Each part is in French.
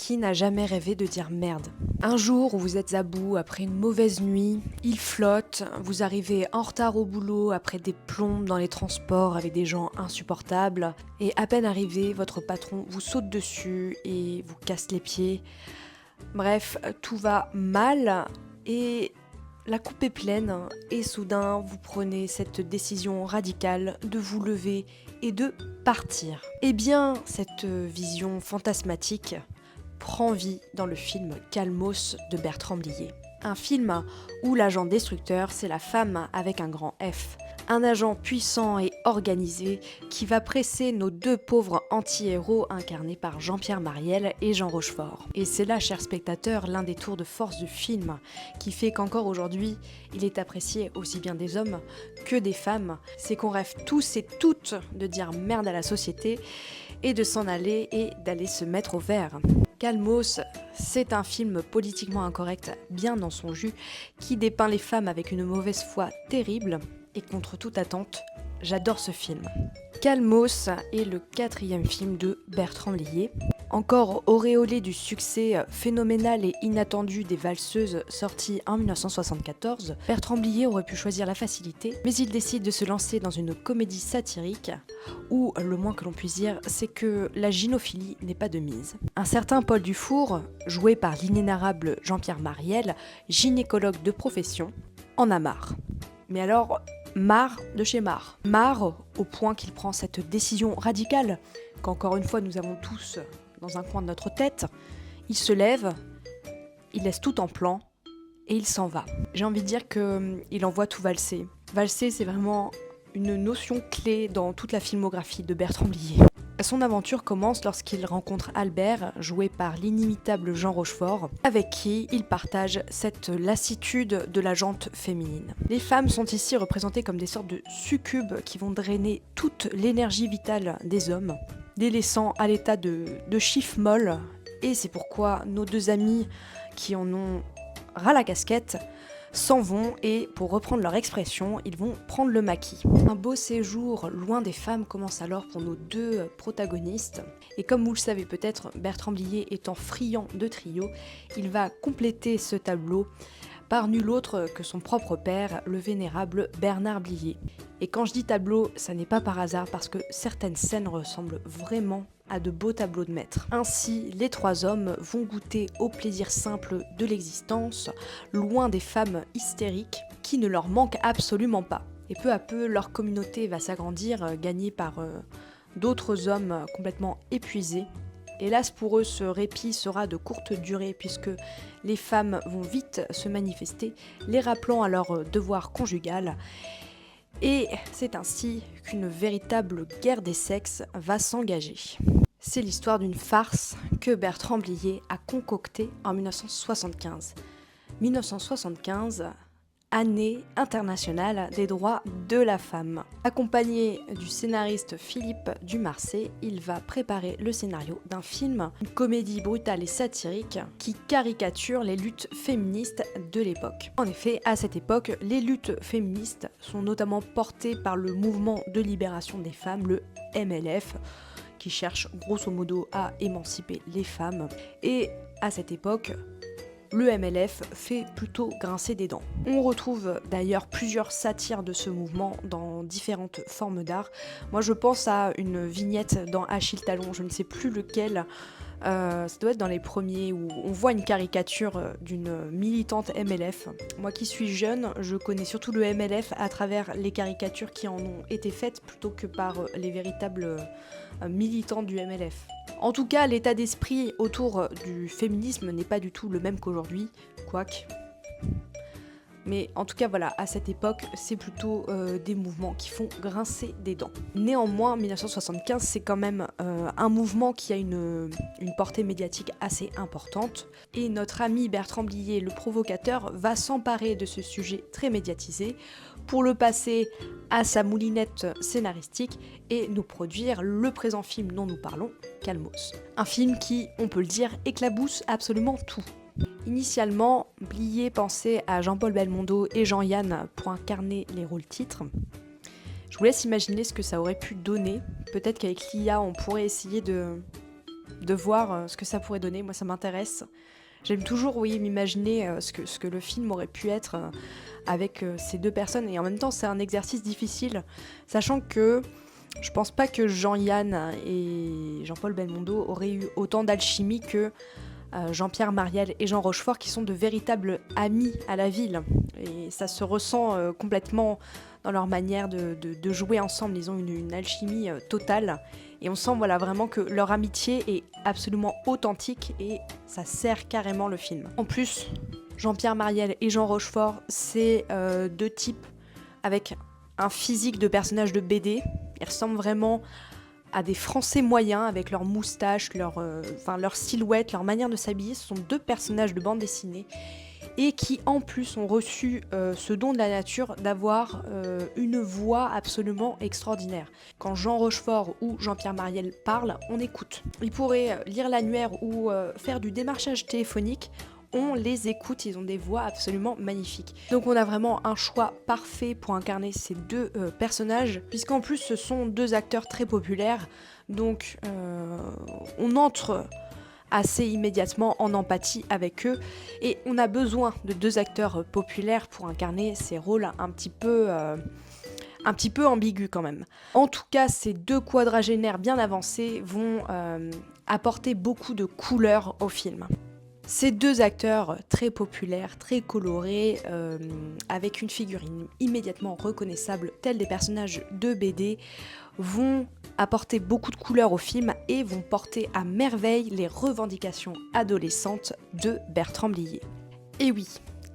Qui n'a jamais rêvé de dire merde? Un jour où vous êtes à bout après une mauvaise nuit, il flotte, vous arrivez en retard au boulot après des plombes dans les transports avec des gens insupportables, et à peine arrivé, votre patron vous saute dessus et vous casse les pieds. Bref, tout va mal et la coupe est pleine et soudain vous prenez cette décision radicale de vous lever et de partir. Eh bien, cette vision fantasmatique prend vie dans le film Calmos de Bertrand Blier. Un film où l'agent destructeur, c'est la femme avec un grand F. Un agent puissant et organisé qui va presser nos deux pauvres anti-héros incarnés par Jean-Pierre Mariel et Jean Rochefort. Et c'est là, chers spectateurs, l'un des tours de force du film qui fait qu'encore aujourd'hui, il est apprécié aussi bien des hommes que des femmes. C'est qu'on rêve tous et toutes de dire merde à la société et de s'en aller et d'aller se mettre au vert. Calmos, c'est un film politiquement incorrect, bien dans son jus, qui dépeint les femmes avec une mauvaise foi terrible, et contre toute attente, j'adore ce film. Calmos est le 4e film de Bertrand Blier. Encore auréolé du succès phénoménal et inattendu des Valseuses sorties en 1974, Bertrand Blier aurait pu choisir la facilité, mais il décide de se lancer dans une comédie satirique où le moins que l'on puisse dire, c'est que la gynophilie n'est pas de mise. Un certain Paul Dufour, joué par l'inénarrable Jean-Pierre Mariel, gynécologue de profession, en a marre. Mais alors, marre de chez marre. Marre au point qu'il prend cette décision radicale qu'encore une fois nous avons tous dans un coin de notre tête. Il se lève, il laisse tout en plan et il s'en va. J'ai envie de dire qu'il envoie tout valser. Valser, c'est vraiment une notion clé dans toute la filmographie de Bertrand Blier. Son aventure commence lorsqu'il rencontre Albert, joué par l'inimitable Jean Rochefort, avec qui il partage cette lassitude de la jante féminine. Les femmes sont ici représentées comme des sortes de succubes qui vont drainer toute l'énergie vitale des hommes, les laissant à l'état de chiffres molles, et c'est pourquoi nos deux amis qui en ont ras la casquette s'en vont et, pour reprendre leur expression, ils vont prendre le maquis. Un beau séjour loin des femmes commence alors pour nos deux protagonistes. Et comme vous le savez peut-être, Bertrand Blier étant friand de trio, il va compléter ce tableau par nul autre que son propre père, le vénérable Bernard Blier. Et quand je dis tableau, ça n'est pas par hasard parce que certaines scènes ressemblent vraiment à de beaux tableaux de maître. Ainsi, les trois hommes vont goûter au plaisir simple de l'existence, loin des femmes hystériques qui ne leur manquent absolument pas. Et peu à peu, leur communauté va s'agrandir, gagnée par d'autres hommes complètement épuisés. Hélas pour eux, ce répit sera de courte durée puisque les femmes vont vite se manifester, les rappelant à leur devoir conjugal. Et c'est ainsi qu'une véritable guerre des sexes va s'engager. C'est l'histoire d'une farce que Bertrand Blier a concoctée en 1975. 1975, année internationale des droits de la femme. Accompagné du scénariste Philippe Dumarsais, il va préparer le scénario d'un film, une comédie brutale et satirique qui caricature les luttes féministes de l'époque. En effet, à cette époque, les luttes féministes sont notamment portées par le mouvement de libération des femmes, le MLF, qui cherche grosso modo à émanciper les femmes. Et à cette époque, le MLF fait plutôt grincer des dents. On retrouve d'ailleurs plusieurs satires de ce mouvement dans différentes formes d'art. Moi je pense à une vignette dans Achille Talon, je ne sais plus lequel, ça doit être dans les premiers, où on voit une caricature d'une militante MLF. Moi qui suis jeune, je connais surtout le MLF à travers les caricatures qui en ont été faites plutôt que par les véritables militants du MLF. En tout cas, l'état d'esprit autour du féminisme n'est pas du tout le même qu'aujourd'hui, quoique. Mais en tout cas, voilà, à cette époque, c'est plutôt des mouvements qui font grincer des dents. Néanmoins, 1975, c'est quand même un mouvement qui a une portée médiatique assez importante. Et notre ami Bertrand Blier, le provocateur, va s'emparer de ce sujet très médiatisé pour le passer à sa moulinette scénaristique et nous produire le présent film dont nous parlons, Calmos. Un film qui, on peut le dire, éclabousse absolument tout. Initialement, Blier pensait à Jean-Paul Belmondo et Jean-Yann pour incarner les rôles titres. Je vous laisse imaginer ce que ça aurait pu donner. Peut-être qu'avec l'IA, on pourrait essayer de de voir ce que ça pourrait donner. Moi, ça m'intéresse. J'aime toujours, oui, m'imaginer ce que le film aurait pu être avec ces deux personnes. Et en même temps, c'est un exercice difficile, sachant que je pense pas que Jean-Yann et Jean-Paul Belmondo auraient eu autant d'alchimie que Jean-Pierre Marielle et Jean Rochefort, qui sont de véritables amis à la ville. Et ça se ressent complètement dans leur manière de jouer ensemble. Ils ont une alchimie totale. Et on sent vraiment que leur amitié est absolument authentique et ça sert carrément le film. En plus, Jean-Pierre Marielle et Jean Rochefort, c'est deux types avec un physique de personnage de BD. Ils ressemblent vraiment à des Français moyens avec leurs moustaches, leur silhouette, leur manière de s'habiller. Ce sont deux personnages de bande dessinée et qui en plus ont reçu ce don de la nature d'avoir une voix absolument extraordinaire. Quand Jean Rochefort ou Jean-Pierre Marielle parlent, on écoute. Ils pourraient lire l'annuaire ou faire du démarchage téléphonique. On les écoute, ils ont des voix absolument magnifiques. Donc on a vraiment un choix parfait pour incarner ces deux personnages, puisqu'en plus ce sont deux acteurs très populaires, donc on entre assez immédiatement en empathie avec eux, et on a besoin de deux acteurs populaires pour incarner ces rôles un petit peu ambigus quand même. En tout cas, ces deux quadragénaires bien avancés vont apporter beaucoup de couleurs au film. Ces deux acteurs très populaires, très colorés, avec une figurine immédiatement reconnaissable, tels des personnages de BD, vont apporter beaucoup de couleurs au film et vont porter à merveille les revendications adolescentes de Bertrand Blier. Et oui,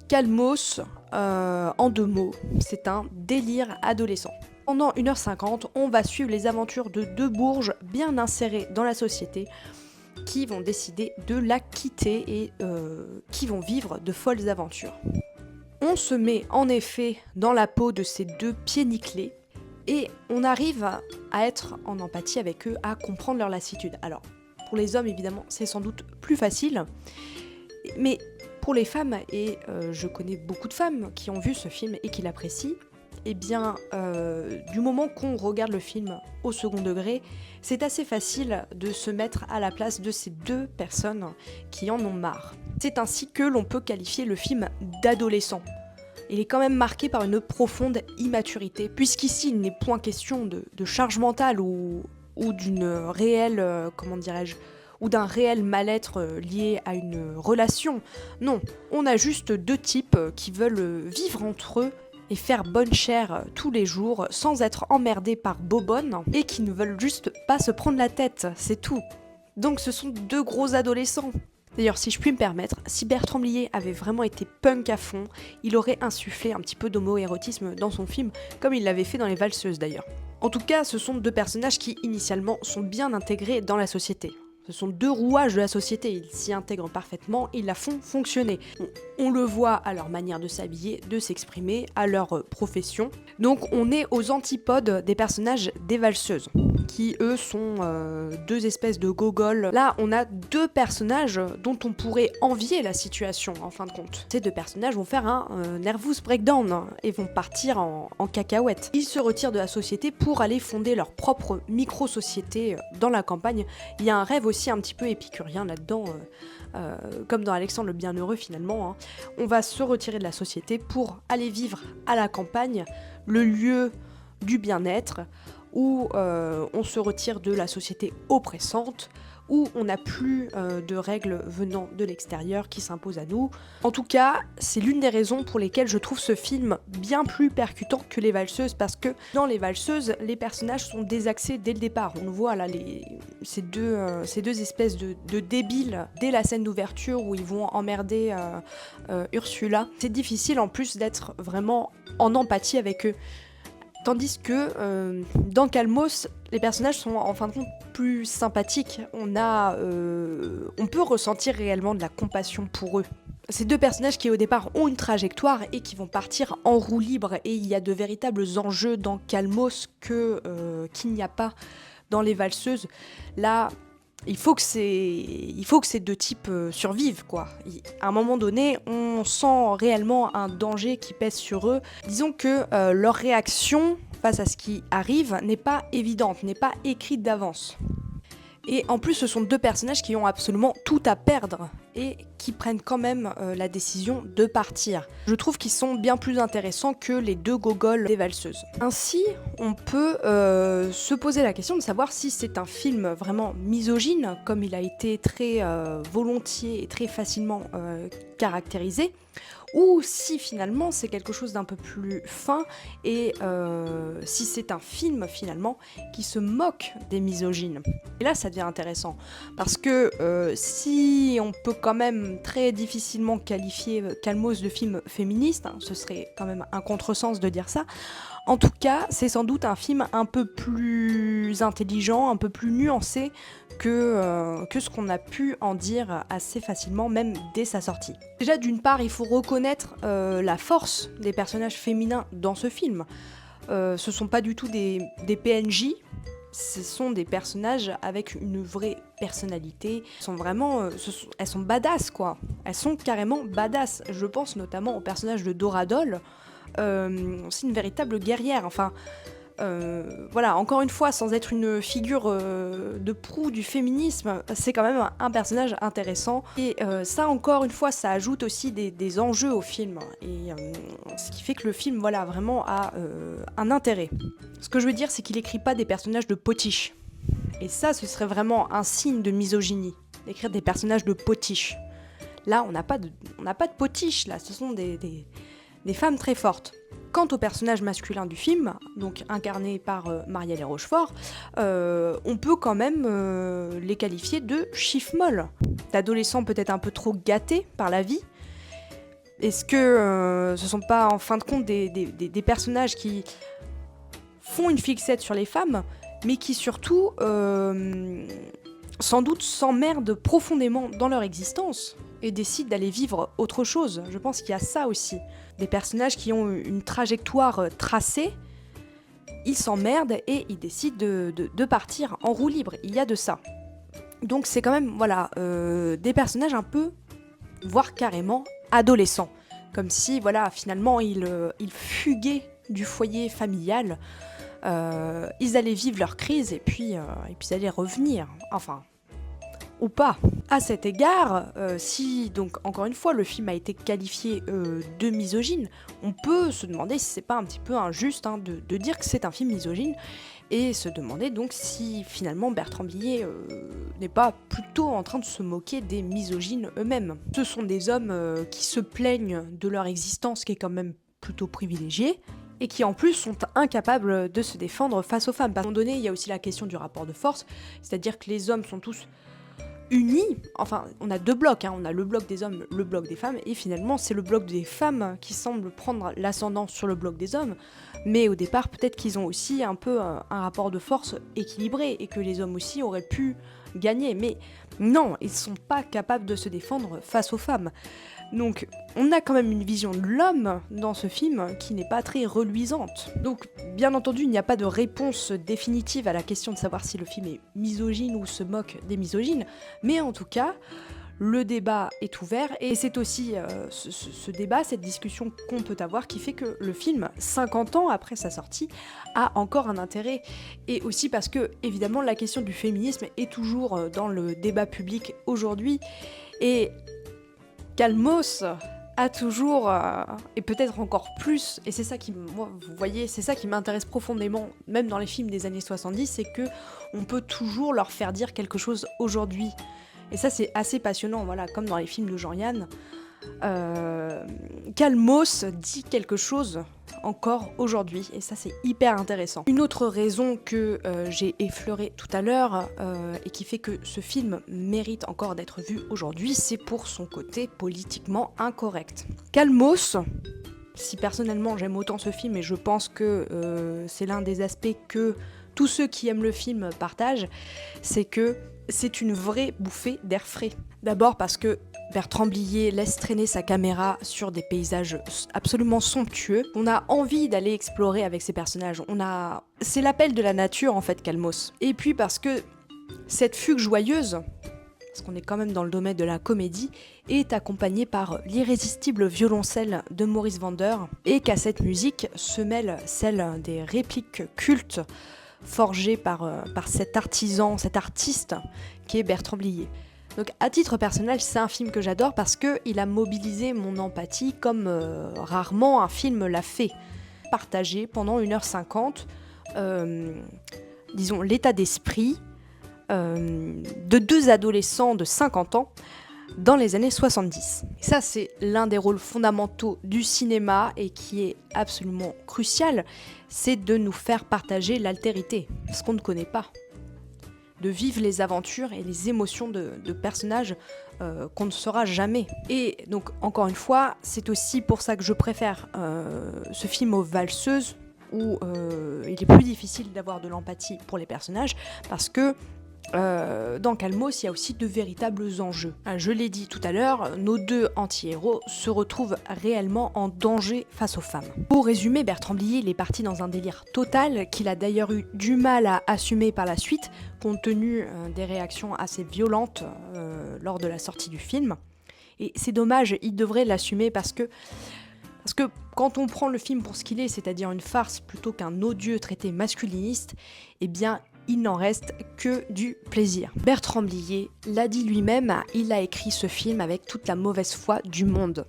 Calmos, en deux mots, c'est un délire adolescent. Pendant 1h50, on va suivre les aventures de deux bourges bien insérés dans la société, qui vont décider de la quitter et qui vont vivre de folles aventures. On se met en effet dans la peau de ces deux pieds nickelés et on arrive à être en empathie avec eux, à comprendre leur lassitude. Alors, pour les hommes, évidemment, c'est sans doute plus facile, mais pour les femmes, et je connais beaucoup de femmes qui ont vu ce film et qui l'apprécient, eh bien, du moment qu'on regarde le film au second degré, c'est assez facile de se mettre à la place de ces deux personnes qui en ont marre. C'est ainsi que l'on peut qualifier le film d'adolescent. Il est quand même marqué par une profonde immaturité, puisqu'ici il n'est point question de charge mentale ou d'une réelle, ou d'un réel mal-être lié à une relation. Non, on a juste deux types qui veulent vivre entre eux et faire bonne chère tous les jours sans être emmerdés par Bobonne et qui ne veulent juste pas se prendre la tête, c'est tout. Donc ce sont deux gros adolescents. D'ailleurs, si je puis me permettre, si Bertrand Blier avait vraiment été punk à fond, il aurait insufflé un petit peu d'homo-érotisme dans son film, comme il l'avait fait dans Les Valseuses d'ailleurs. En tout cas, ce sont deux personnages qui initialement sont bien intégrés dans la société. Ce sont deux rouages de la société, ils s'y intègrent parfaitement, ils la font fonctionner. On le voit à leur manière de s'habiller, de s'exprimer, à leur profession. Donc on est aux antipodes des personnages des valseuses, qui eux sont deux espèces de gogoles. Là, on a deux personnages dont on pourrait envier la situation, en fin de compte. Ces deux personnages vont faire un nervous breakdown et vont partir en cacahuète. Ils se retirent de la société pour aller fonder leur propre micro-société dans la campagne. Il y a un rêve aussi un petit peu épicurien là-dedans, comme dans Alexandre le Bienheureux finalement. Hein. On va se retirer de la société pour aller vivre à la campagne, le lieu du bien-être, où on se retire de la société oppressante, où on n'a plus de règles venant de l'extérieur qui s'imposent à nous. En tout cas, c'est l'une des raisons pour lesquelles je trouve ce film bien plus percutant que Les Valseuses, parce que dans Les Valseuses, les personnages sont désaxés dès le départ. On le voit là, ces deux espèces de débiles dès la scène d'ouverture où ils vont emmerder Ursula. C'est difficile en plus d'être vraiment en empathie avec eux. Tandis que dans Calmos, les personnages sont en fin de compte plus sympathiques. On peut ressentir réellement de la compassion pour eux. Ces deux personnages qui au départ ont une trajectoire et qui vont partir en roue libre, et il y a de véritables enjeux dans Calmos qu'il n'y a pas dans Les Valseuses. Là, il faut que ces deux types survivent, quoi. À un moment donné, on sent réellement un danger qui pèse sur eux. Disons que leur réaction face à ce qui arrive n'est pas évidente, n'est pas écrite d'avance. Et en plus, ce sont deux personnages qui ont absolument tout à perdre et qui prennent quand même la décision de partir. Je trouve qu'ils sont bien plus intéressants que les deux gogoles des valseuses. Ainsi, on peut se poser la question de savoir si c'est un film vraiment misogyne, comme il a été très volontiers et très facilement caractérisé, ou si finalement c'est quelque chose d'un peu plus fin et si c'est un film finalement qui se moque des misogynes. Et là ça devient intéressant parce que si on peut quand même très difficilement qualifier Calmos de film féministe, hein, ce serait quand même un contresens de dire ça. En tout cas, c'est sans doute un film un peu plus intelligent, un peu plus nuancé que ce qu'on a pu en dire assez facilement, même dès sa sortie. Déjà, d'une part, il faut reconnaître la force des personnages féminins dans ce film. Ce sont pas du tout des PNJ, ce sont des personnages avec une vraie personnalité. Elles sont badass, quoi. Elles sont carrément badass. Je pense notamment au personnage de Dora Doll. C'est une véritable guerrière, enfin voilà, encore une fois, sans être une figure de proue du féminisme, c'est quand même un personnage intéressant et ça encore une fois ça ajoute aussi des enjeux au film et ce qui fait que le film voilà vraiment a un intérêt. Ce que je veux dire c'est qu'il écrit pas des personnages de potiches et ça ce serait vraiment un signe de misogynie, d'écrire des personnages de potiches. Là on n'a pas de potiches, là ce sont des femmes très fortes. Quant au personnage masculin du film, donc incarné par Marielle et Rochefort, on peut quand même les qualifier de chiffres-molles, d'adolescents peut-être un peu trop gâtés par la vie. Est-ce que ce sont pas en fin de compte des personnages qui font une fixette sur les femmes, mais qui surtout sans doute s'emmerdent profondément dans leur existence et décident d'aller vivre autre chose. Je pense qu'il y a ça aussi. Des personnages qui ont une trajectoire tracée, ils s'emmerdent et ils décident de partir en roue libre. Il y a de ça. Donc c'est quand même voilà, des personnages un peu, voire carrément adolescents. Comme si voilà, finalement ils fuguaient du foyer familial. Ils allaient vivre leur crise et puis ils allaient revenir. Enfin, ou pas. À cet égard, si donc encore une fois le film a été qualifié de misogyne, on peut se demander si c'est pas un petit peu injuste hein, de dire que c'est un film misogyne et se demander donc si finalement Bertrand Blier n'est pas plutôt en train de se moquer des misogynes eux-mêmes. Ce sont des hommes qui se plaignent de leur existence qui est quand même plutôt privilégiée et qui en plus sont incapables de se défendre face aux femmes. À un moment donné, il y a aussi la question du rapport de force, c'est-à-dire que les hommes sont tous unis, enfin on a deux blocs, hein. On a le bloc des hommes, le bloc des femmes, et finalement c'est le bloc des femmes qui semble prendre l'ascendant sur le bloc des hommes, mais au départ peut-être qu'ils ont aussi un peu un rapport de force équilibré, et que les hommes aussi auraient pu gagner, mais non, ils sont pas capables de se défendre face aux femmes. Donc on a quand même une vision de l'homme dans ce film qui n'est pas très reluisante. Donc bien entendu il n'y a pas de réponse définitive à la question de savoir si le film est misogyne ou se moque des misogynes, mais en tout cas le débat est ouvert et c'est aussi ce débat, cette discussion qu'on peut avoir qui fait que le film, 50 ans après sa sortie, a encore un intérêt. Et aussi parce que évidemment la question du féminisme est toujours dans le débat public aujourd'hui et Calmos a toujours, et peut-être encore plus, et c'est ça qui, moi, vous voyez, c'est ça qui m'intéresse profondément, même dans les films des années 70, c'est que on peut toujours leur faire dire quelque chose aujourd'hui. Et ça, c'est assez passionnant, voilà, comme dans les films de Jean-Yann. Calmos dit quelque chose encore aujourd'hui, et ça c'est hyper intéressant. Une autre raison que j'ai effleurée tout à l'heure et qui fait que ce film mérite encore d'être vu aujourd'hui, c'est pour son côté politiquement incorrect. Calmos, si personnellement j'aime autant ce film et je pense que c'est l'un des aspects que tous ceux qui aiment le film partagent, c'est que c'est une vraie bouffée d'air frais. D'abord parce que Bertrand Blier laisse traîner sa caméra sur des paysages absolument somptueux. On a envie d'aller explorer avec ces personnages. C'est l'appel de la nature en fait, Calmos. Et puis parce que cette fugue joyeuse, parce qu'on est quand même dans le domaine de la comédie, est accompagnée par l'irrésistible violoncelle de Maurice Vander et qu'à cette musique se mêle celle des répliques cultes forgé par cet artisan, cet artiste qui est Bertrand Blier. Donc à titre personnel, c'est un film que j'adore parce qu'il a mobilisé mon empathie comme rarement un film l'a fait. Partagé pendant 1h50, disons l'état d'esprit de deux adolescents de 50 ans dans les années 70. Et ça, c'est l'un des rôles fondamentaux du cinéma et qui est absolument crucial, c'est de nous faire partager l'altérité, ce qu'on ne connaît pas. De vivre les aventures et les émotions de personnages qu'on ne saura jamais. Et donc, encore une fois, c'est aussi pour ça que je préfère ce film aux valseuses, où il est plus difficile d'avoir de l'empathie pour les personnages, parce que dans Calmos, il y a aussi de véritables enjeux. Je l'ai dit tout à l'heure, nos deux anti-héros se retrouvent réellement en danger face aux femmes. Pour résumer, Bertrand Blier, il est parti dans un délire total, qu'il a d'ailleurs eu du mal à assumer par la suite, compte tenu des réactions assez violentes lors de la sortie du film. Et c'est dommage, il devrait l'assumer parce que quand on prend le film pour ce qu'il est, c'est-à-dire une farce plutôt qu'un odieux traité masculiniste, eh bien, il n'en reste que du plaisir. Bertrand Blier l'a dit lui-même, il a écrit ce film avec toute la mauvaise foi du monde.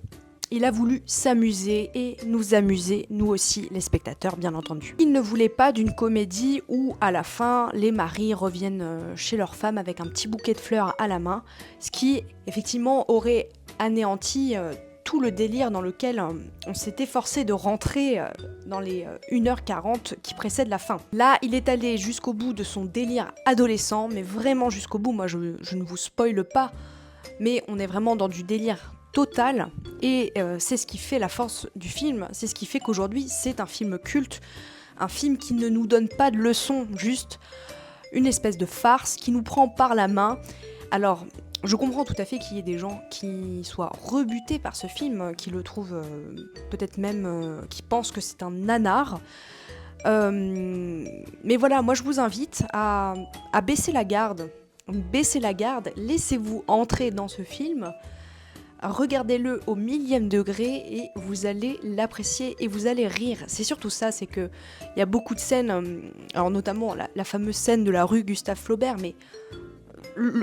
Il a voulu s'amuser et nous amuser, nous aussi, les spectateurs, bien entendu. Il ne voulait pas d'une comédie où, à la fin, les maris reviennent chez leur femme avec un petit bouquet de fleurs à la main, ce qui, effectivement, aurait anéanti tout le délire dans lequel on s'était forcé de rentrer dans les 1h40 qui précèdent la fin. Là, il est allé jusqu'au bout de son délire adolescent, mais vraiment jusqu'au bout. Moi, je ne vous spoile pas, mais on est vraiment dans du délire total, et c'est ce qui fait la force du film, c'est ce qui fait qu'aujourd'hui, c'est un film culte, un film qui ne nous donne pas de leçons, juste une espèce de farce qui nous prend par la main. Alors, je comprends tout à fait qu'il y ait des gens qui soient rebutés par ce film, qui le trouvent peut-être même, qui pensent que c'est un nanar. Mais voilà, moi je vous invite à baisser la garde. Baissez la garde, laissez-vous entrer dans ce film, regardez-le au 1000e degré et vous allez l'apprécier et vous allez rire. C'est surtout ça, c'est que il y a beaucoup de scènes, alors notamment la fameuse scène de la rue Gustave Flaubert, mais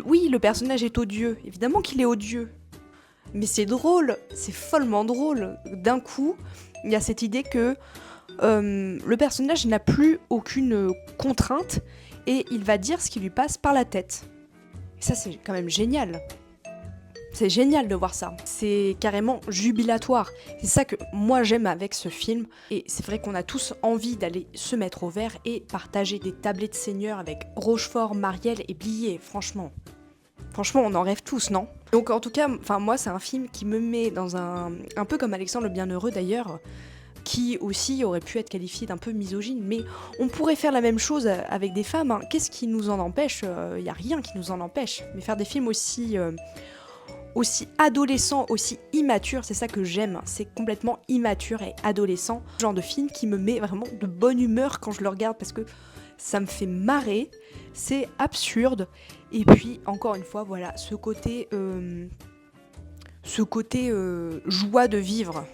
oui, le personnage est odieux, évidemment qu'il est odieux, mais c'est drôle, c'est follement drôle. D'un coup, il y a cette idée que le personnage n'a plus aucune contrainte et il va dire ce qui lui passe par la tête. Et ça, c'est quand même génial. C'est génial de voir ça. C'est carrément jubilatoire. C'est ça que moi j'aime avec ce film. Et c'est vrai qu'on a tous envie d'aller se mettre au vert et partager des tablés de seigneur avec Rochefort, Marielle et Blier. Franchement, on en rêve tous, non ? Donc en tout cas, moi c'est un film qui me met dans un peu comme Alexandre le Bienheureux d'ailleurs, qui aussi aurait pu être qualifié d'un peu misogyne, mais on pourrait faire la même chose avec des femmes, hein. Qu'est-ce qui nous en empêche ? Y a rien qui nous en empêche. Mais faire des films aussi adolescent, aussi immature, c'est ça que j'aime, c'est complètement immature et adolescent. Ce genre de film qui me met vraiment de bonne humeur quand je le regarde parce que ça me fait marrer, c'est absurde. Et puis, encore une fois, voilà, ce côté joie de vivre.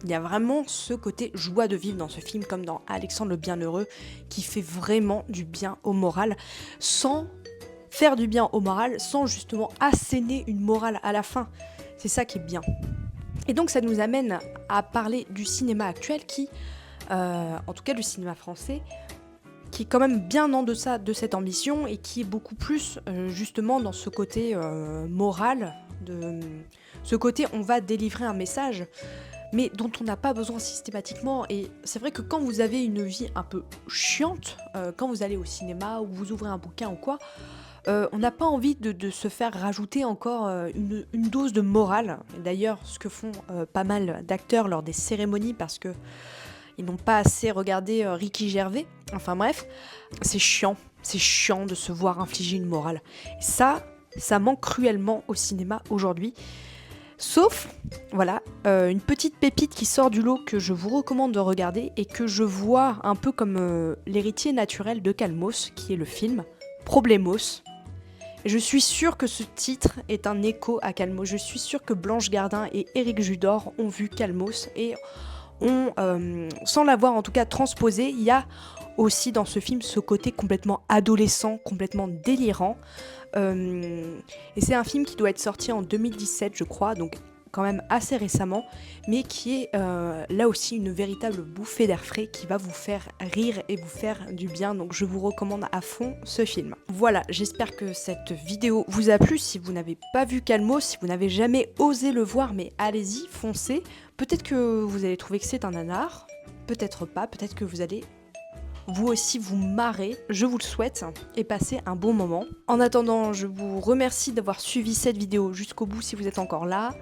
Il y a vraiment ce côté joie de vivre dans ce film, comme dans Alexandre le Bienheureux, qui fait vraiment du bien au moral, sans faire du bien au moral, sans justement asséner une morale à la fin. C'est ça qui est bien. Et donc ça nous amène à parler du cinéma actuel qui, en tout cas du cinéma français, qui est quand même bien en deçà de cette ambition et qui est beaucoup plus justement dans ce côté moral, de ce côté on va délivrer un message, mais dont on n'a pas besoin systématiquement. Et c'est vrai que quand vous avez une vie un peu chiante, quand vous allez au cinéma ou vous ouvrez un bouquin ou quoi, on n'a pas envie de se faire rajouter encore une dose de morale. Et d'ailleurs, ce que font pas mal d'acteurs lors des cérémonies, parce que ils n'ont pas assez regardé Ricky Gervais. Enfin bref, c'est chiant de se voir infliger une morale. Et ça manque cruellement au cinéma aujourd'hui. Sauf, voilà, une petite pépite qui sort du lot que je vous recommande de regarder et que je vois un peu comme l'héritier naturel de Calmos, qui est le film Problemos. Et je suis sûre que ce titre est un écho à Calmos. Je suis sûre que Blanche Gardin et Éric Judor ont vu Calmos et ont, sans l'avoir en tout cas transposé, il y a aussi dans ce film ce côté complètement adolescent, complètement délirant. Et c'est un film qui doit être sorti en 2017 je crois, donc quand même assez récemment, mais qui est là aussi une véritable bouffée d'air frais qui va vous faire rire et vous faire du bien, donc je vous recommande à fond ce film. Voilà, j'espère que cette vidéo vous a plu. Si vous n'avez pas vu Calmo, si vous n'avez jamais osé le voir, mais allez-y, foncez. Peut-être que vous allez trouver que c'est un nanar, peut-être pas, peut-être que vous allez vous aussi vous marrer, je vous le souhaite, et passer un bon moment. En attendant, je vous remercie d'avoir suivi cette vidéo jusqu'au bout si vous êtes encore là.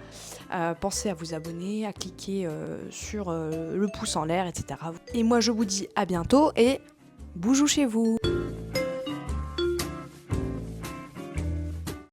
Pensez à vous abonner, à cliquer sur le pouce en l'air, etc. Et moi je vous dis à bientôt et bougou chez vous.